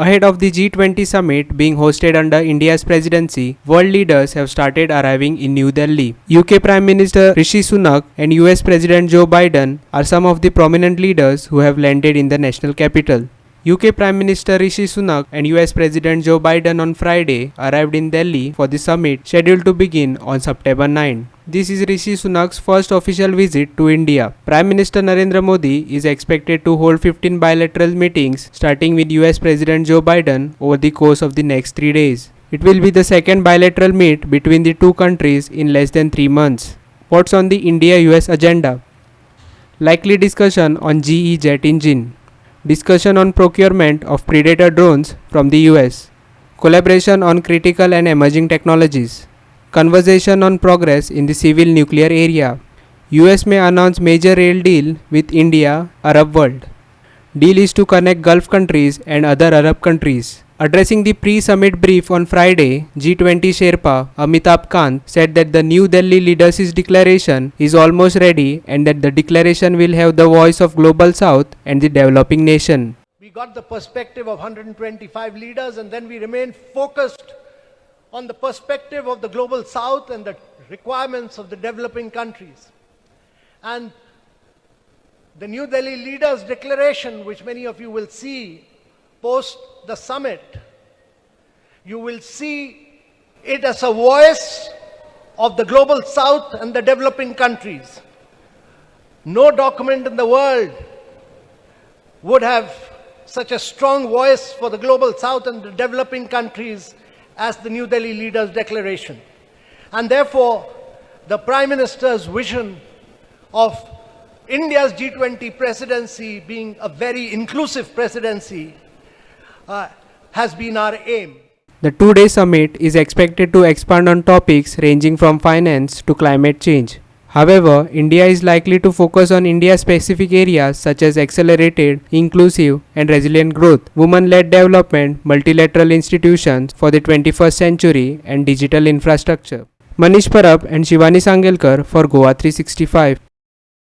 Ahead of the G20 Summit being hosted under India's presidency, world leaders have started arriving in New Delhi. UK Prime Minister Rishi Sunak and US President Joe Biden are some of the prominent leaders who have landed in the national capital. UK Prime Minister Rishi Sunak and US President Joe Biden on Friday arrived in Delhi for the summit scheduled to begin on September 9. This is Rishi Sunak's first official visit to India. Prime Minister Narendra Modi is expected to hold 15 bilateral meetings starting with US President Joe Biden over the course of the next 3 days. It will be the second bilateral meet between the two countries in less than 3 months. What's on the India-US agenda? Likely discussion on GE jet engine. Discussion on procurement of Predator drones from the US. Collaboration on critical and emerging technologies. Conversation on progress in the civil nuclear area. US may announce major rail deal with India, Arab world. Deal is to connect Gulf countries and other Arab countries. Addressing the pre-summit brief on Friday, G20 Sherpa Amitabh Kant said that the New Delhi Leaders' Declaration is almost ready and that the declaration will have the voice of Global South and the developing nation. We got the perspective of 125 leaders and then we remain focused on the perspective of the Global South and the requirements of the developing countries. And the New Delhi Leaders' Declaration, which many of you will see post the summit, you will see it as a voice of the Global South and the developing countries. No document in the world would have such a strong voice for the Global South and the developing countries as the New Delhi Leaders' Declaration. And therefore, the Prime Minister's vision of India's G20 presidency being a very inclusive presidency has been our aim. The two-day summit is expected to expand on topics ranging from finance to climate change. However, India is likely to focus on India-specific areas such as accelerated, inclusive and resilient growth, women-led development, multilateral institutions for the 21st century and digital infrastructure. Manish Parab and Shivani Sangelkar for Goa 365.